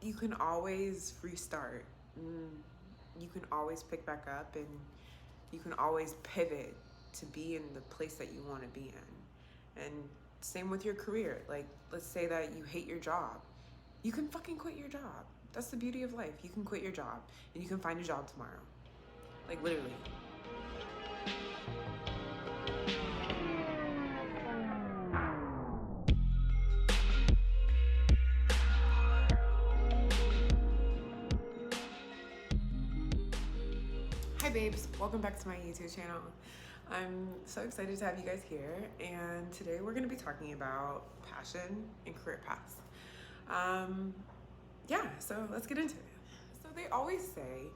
you can always restart. You can always pick back up, and you can always pivot to be in the place that you want to be in. And same with your career. Like, let's say that you hate your job. You can fucking quit your job. That's the beauty of life. You can quit your job and you can find a job tomorrow. Like, literally. Hi babes, welcome back to my YouTube channel. I'm so excited to have you guys here, and today we're going to be talking about passion and career paths. So let's get into it. So they always say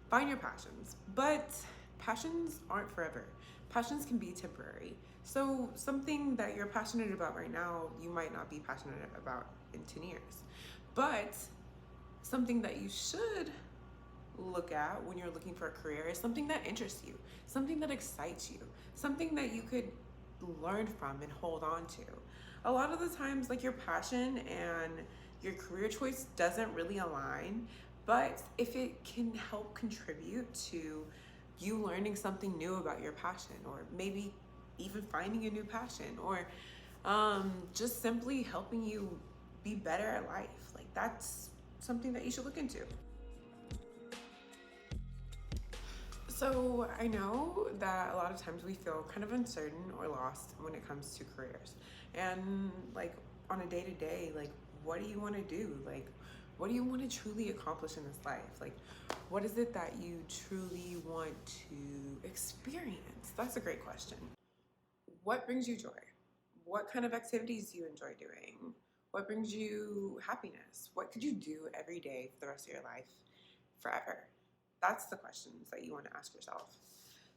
find your passions, but passions aren't forever. Passions can be temporary. So something that you're passionate about right now, you might not be passionate about in 10 years. But something that you should look at when you're looking for a career is something that interests you, something that excites you, something that you could learn from and hold on to. A lot of the times, like, your passion and your career choice doesn't really align, but if it can help contribute to you learning something new about your passion, or maybe even finding a new passion, or just simply helping you be better at life, like, that's something that you should look into. So I know that a lot of times we feel kind of uncertain or lost when it comes to careers. And like, on a day to day, like, what do you want to do? Like, what do you want to truly accomplish in this life? Like, what is it that you truly want to experience? That's a great question. What brings you joy? What kind of activities do you enjoy doing? What brings you happiness? What could you do every day for the rest of your life, forever? That's the questions that you want to ask yourself.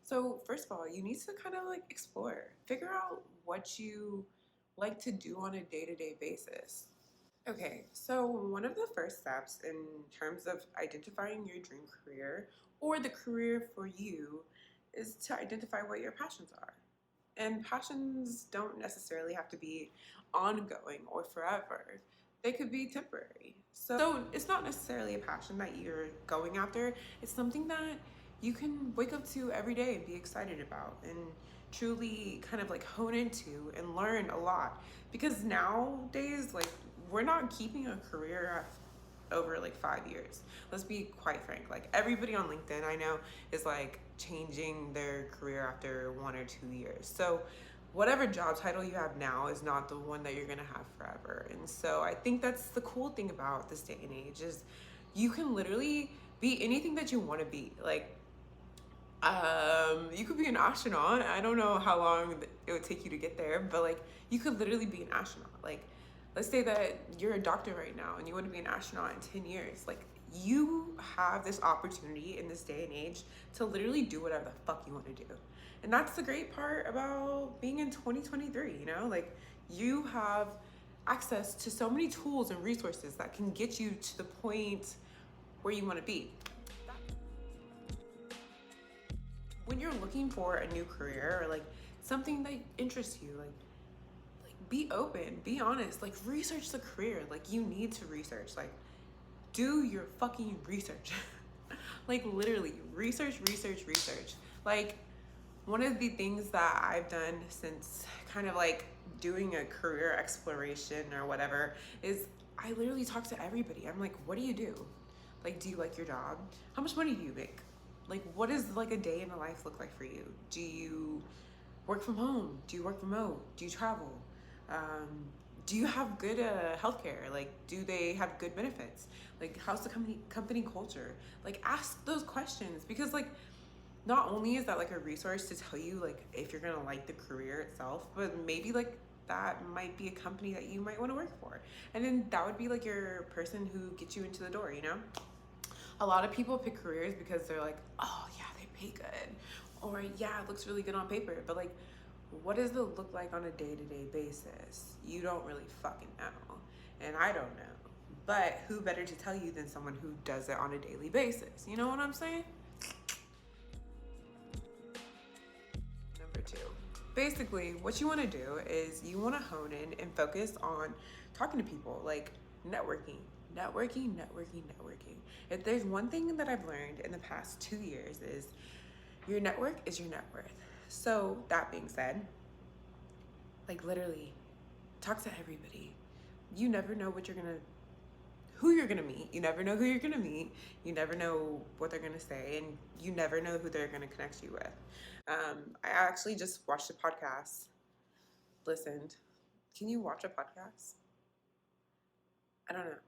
So first of all, you need to kind of like explore, figure out what you like to do on a day-to-day basis. Okay, so one of the first steps in terms of identifying your dream career or the career for you is to identify what your passions are. And passions don't necessarily have to be ongoing or forever. They could be temporary. So it's not necessarily a passion that you're going after. It's something that you can wake up to every day and be excited about and truly kind of like hone into and learn a lot. Because nowadays, like, we're not keeping a career over like 5 years. Let's be quite frank. Like, everybody on LinkedIn I know is like changing their career after 1 or 2 years. So whatever job title you have now is not the one that you're gonna have forever. And so I think that's the cool thing about this day and age is you can literally be anything that you want to be. Like, you could be an astronaut. I don't know how long it would take you to get there, but like, you could literally be an astronaut. Like, let's say that you're a doctor right now and you want to be an astronaut in 10 years. Like, you have this opportunity in this day and age to literally do whatever the fuck you want to do. And that's the great part about being in 2023, you know? Like, you have access to so many tools and resources that can get you to the point where you want to be. When you're looking for a new career or like something that interests you, like be open, be honest, like research the career. Like, you need to research, like, do your fucking research. Like, literally research. Like, one of the things that I've done since kind of like doing a career exploration or whatever is I literally talk to everybody. I'm like, what do you do? Like, do you like your job? How much money do you make? Like, what does like a day in the life look like for you? Do you work from home? Do you work remote? Do you travel? Do you have good healthcare? Like, do they have good benefits? Like, how's the company culture? Like, ask those questions, because like, not only is that like a resource to tell you like if you're gonna like the career itself, but maybe like that might be a company that you might want to work for, and then that would be like your person who gets you into the door, you know? A lot of people pick careers because they're like, oh yeah, they pay good, or yeah, it looks really good on paper, but like, what does it look like on a day-to-day basis? You don't really fucking know, and I don't know. But who better to tell you than someone who does it on a daily basis? You know what I'm saying? Number two. Basically, what you want to do is you want to hone in and focus on talking to people, like networking, Networking. If there's one thing that I've learned in the past 2 years is your network is your net worth. So that being said, like literally talk to everybody. You never know who you're gonna meet. You never know who you're gonna meet. You never know what they're gonna say, and you never know who they're gonna connect you with. I actually just watched a podcast, listened. Can you watch a podcast? I don't know.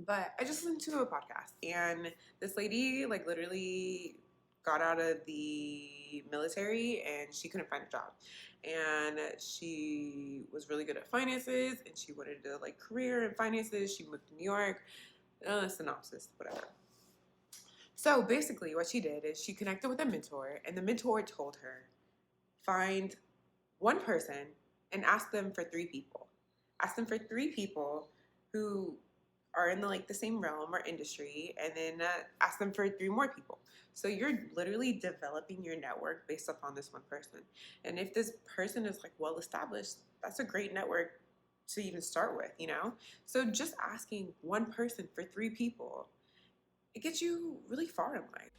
But I just listened to a podcast, and this lady, like, literally got out of the military and she couldn't find a job. And she was really good at finances and she wanted to, like, career in finances. She moved to New York, synopsis, whatever. So basically, what she did is she connected with a mentor, and the mentor told her, find one person and ask them for three people. Ask them for three people who are in the same realm or industry, and then ask them for three more people. So you're literally developing your network based upon this one person. And if this person is like well established, that's a great network to even start with, you know? So just asking one person for three people, it gets you really far in life.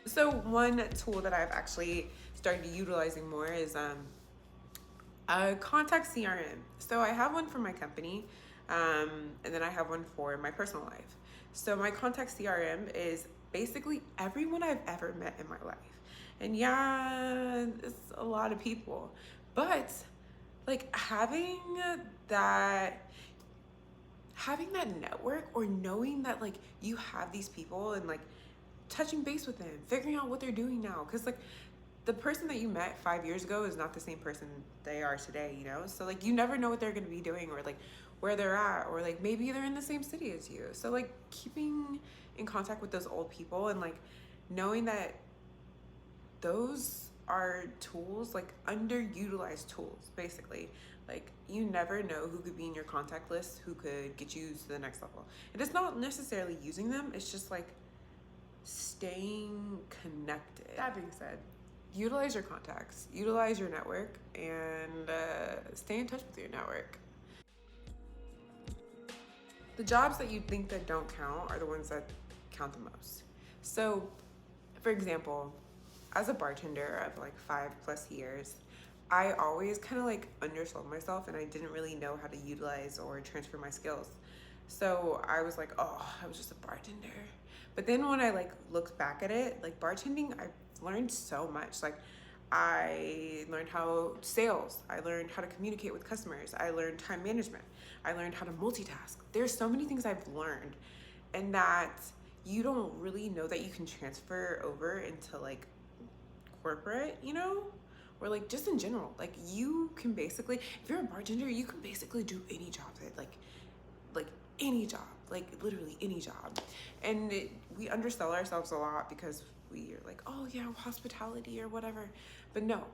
So one tool that I've actually started utilizing more is a contact CRM. So I have one for my company, and then I have one for my personal life. So my contact CRM is basically everyone I've ever met in my life. And yeah, it's a lot of people, but like that having that network, or knowing that like you have these people, and like touching base with them, figuring out what they're doing now, because like the person that you met 5 years ago is not the same person they are today, you know? So like you never know what they're gonna be doing, or like where they're at, or like maybe they're in the same city as you. So like keeping in contact with those old people, and like knowing that those are tools, like underutilized tools, basically. Like you never know who could be in your contact list, who could get you to the next level. And it's not necessarily using them, it's just like staying connected. That being said, utilize your contacts, utilize your network, and stay in touch with your network. The jobs that you think that don't count are the ones that count the most. So, for example, as a bartender of like 5+ years, I always kind of like undersold myself, and I didn't really know how to utilize or transfer my skills. So I was like, oh, I was just a bartender. But then when I like looked back at it, like bartending, I learned so much. Like I learned how sales, I learned how to communicate with customers, I learned time management, I learned how to multitask. There's so many things I've learned, and that you don't really know that you can transfer over into like corporate, you know? Or like just in general. Like you can basically, if you're a bartender, you can basically do any job that like any job, like literally any job. And we undersell ourselves a lot because we are like, oh yeah, hospitality or whatever. But no,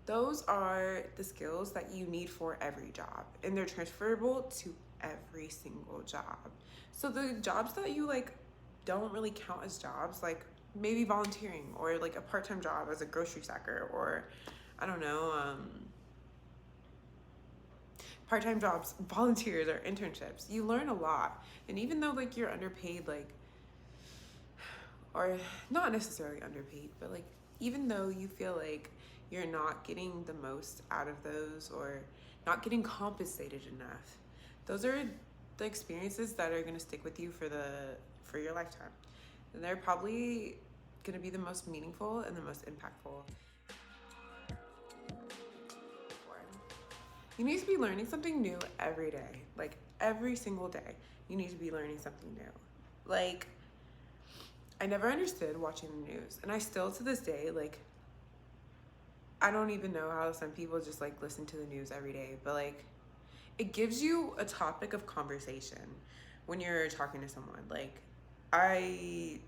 those are the skills that you need for every job, and they're transferable to every single job. So the jobs that you like don't really count as jobs, like maybe volunteering, or like a part-time job as a grocery sacker, or I don't know, part-time jobs, volunteers, or internships. You learn a lot. And even though like you're underpaid, like, or not necessarily underpaid, but like even though you feel like you're not getting the most out of those, or not getting compensated enough, those are the experiences that are going to stick with you for your lifetime. And they're probably going to be the most meaningful and the most impactful. You need to be learning something new every day. Like every single day, you need to be learning something new. Like I never understood watching the news, and I still to this day, like I don't even know how some people just like listen to the news every day, but like it gives you a topic of conversation when you're talking to someone. Like I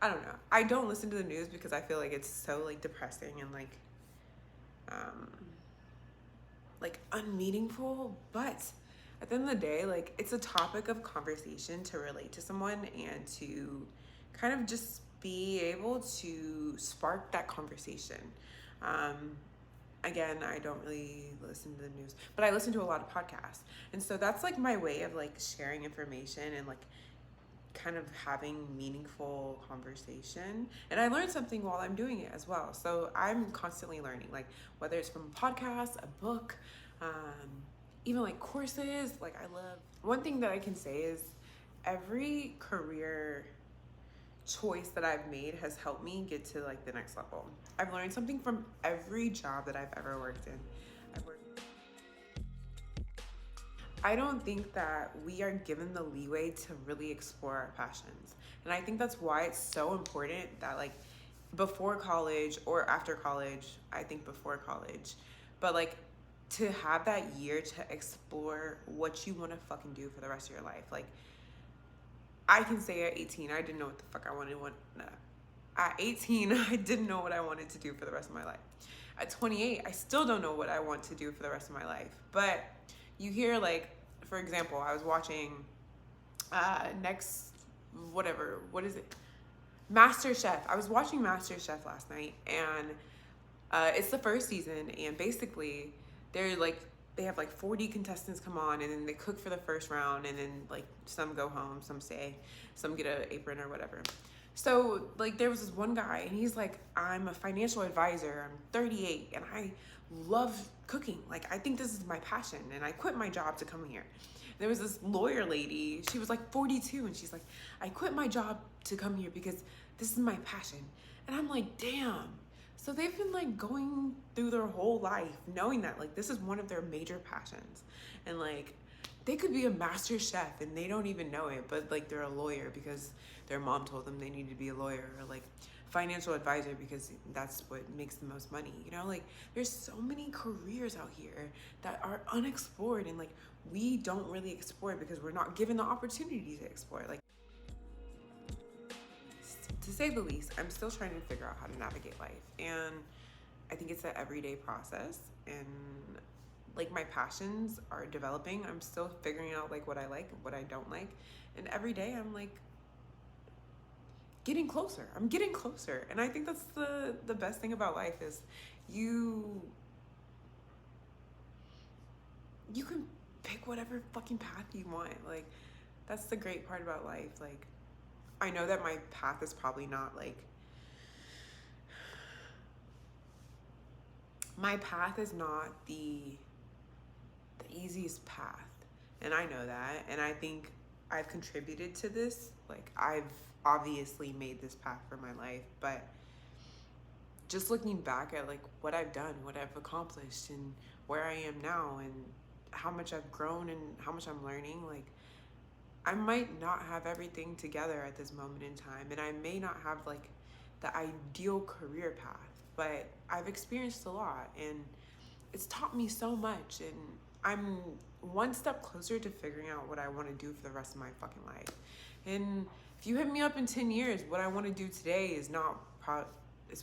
don't know. I don't listen to the news because I feel like it's so like depressing and um like unmeaningful, but at the end of the day, like it's a topic of conversation to relate to someone, and to kind of just be able to spark that conversation. again, I don't really listen to the news, but I listen to a lot of podcasts. And so that's like my way of like sharing information and like kind of having meaningful conversation. And I learned something while I'm doing it as well. So I'm constantly learning, like whether it's from a podcast, a book, even like courses. Like I love, one thing that I can say is every career choice that I've made has helped me get to like the next level. I've learned something from every job that I've ever worked in. I don't think that we are given the leeway to really explore our passions. And I think that's why it's so important that like before college or after college, I think before college, but like to have that year to explore what you want to fucking do for the rest of your life. Like I can say at 18, I didn't know what the fuck I wanted. At 18, I didn't know what I wanted to do for the rest of my life. At 28, I still don't know what I want to do for the rest of my life. But you hear like, for example, I was watching what is it? Master Chef. I was watching Master Chef last night, and it's the first season, and basically they have like 40 contestants come on, and then they cook for the first round, and then like some go home, some stay, some get an apron or whatever. So like there was this one guy, and he's like, I'm a financial advisor, I'm 38, and I love cooking. Like I think this is my passion, and I quit my job to come here. There was this lawyer lady, she was like 42, and she's like, I quit my job to come here because this is my passion. And I'm like, damn. So they've been like going through their whole life knowing that like this is one of their major passions. And like they could be a master chef and they don't even know it, but like they're a lawyer because their mom told them they need to be a lawyer, or like financial advisor because that's what makes the most money. You know, like there's so many careers out here that are unexplored, and like we don't really explore because we're not given the opportunity to explore. Like to say the least, I'm still trying to figure out how to navigate life, and I think it's an everyday process. And like my passions are developing. I'm still figuring out like what I like, what I don't like, and every day I'm like getting closer. I'm getting closer, and I think that's the best thing about life is you can pick whatever fucking path you want. Like that's the great part about life. Like I know that my path is probably not like, my path is not the easiest path, and I know that, and I think I've contributed to this. Like I've obviously made this path for my life, but just looking back at like what I've done, what I've accomplished, and where I am now, and how much I've grown and how much I'm learning, like I might not have everything together at this moment in time, and I may not have like the ideal career path, but I've experienced a lot, and it's taught me so much, and I'm one step closer to figuring out what I want to do for the rest of my fucking life. And if you hit me up in 10 years, what I want to do today is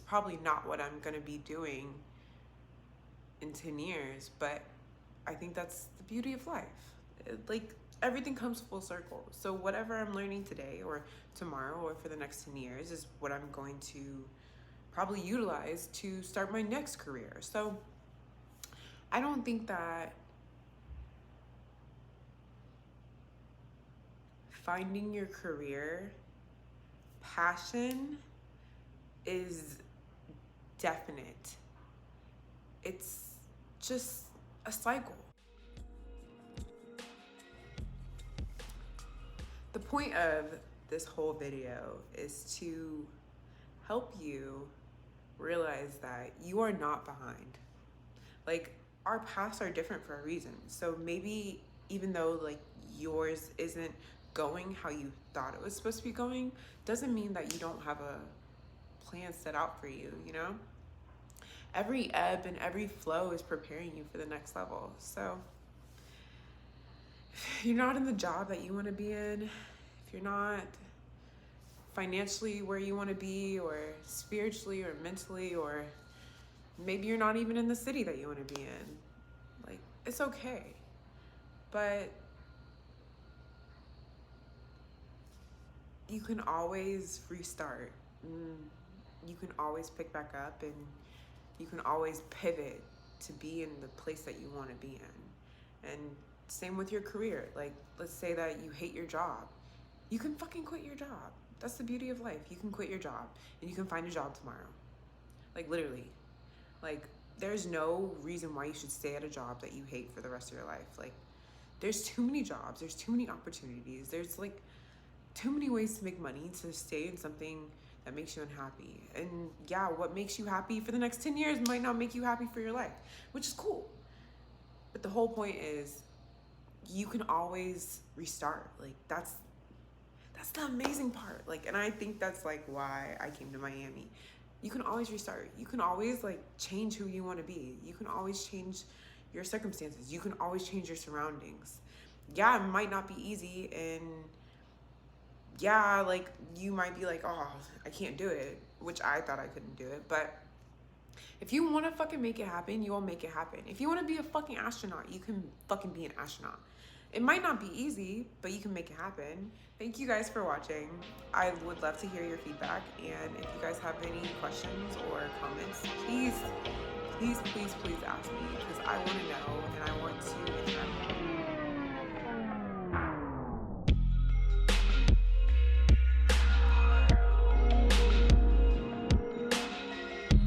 probably not what I'm going to be doing in 10 years, but I think that's the beauty of life. Like everything comes full circle. So whatever I'm learning today or tomorrow or for the next 10 years is what I'm going to probably utilize to start my next career. So I don't think that finding your career passion is definite. It's just a cycle. The point of this whole video is to help you realize that you are not behind. Like our paths are different for a reason. So maybe even though like yours isn't going how you thought it was supposed to be going, doesn't mean that you don't have a plan set out for you, you know? Every ebb and every flow is preparing you for the next level. So if you're not in the job that you want to be in, if you're not financially where you want to be, or spiritually or mentally, or maybe you're not even in the city that you want to be in, like it's okay. But you can always restart. You can always pick back up, and you can always pivot to be in the place that you want to be in. And same with your career. Like, let's say that you hate your job. You can fucking quit your job. That's the beauty of life. You can quit your job and you can find a job tomorrow. Like, literally. Like, there's no reason why you should stay at a job that you hate for the rest of your life. Like, there's too many jobs, there's too many opportunities, there's like too many ways to make money to stay in something that makes you unhappy. And yeah, what makes you happy for the next 10 years might not make you happy for your life, which is cool. But the whole point is you can always restart. Like, that's the amazing part. Like, and I think that's like why I came to Miami. You can always restart. You can always like change who you want to be. You can always change your circumstances. You can always change your surroundings. Yeah, it might not be easy, and yeah, like you might be like, oh, I can't do it, which I thought I couldn't do it. But if you want to fucking make it happen, you will make it happen. If you want to be a fucking astronaut, you can fucking be an astronaut. It might not be easy, but you can make it happen. Thank you guys for watching. I would love to hear your feedback. And if you guys have any questions or comments, please ask me, because I want to know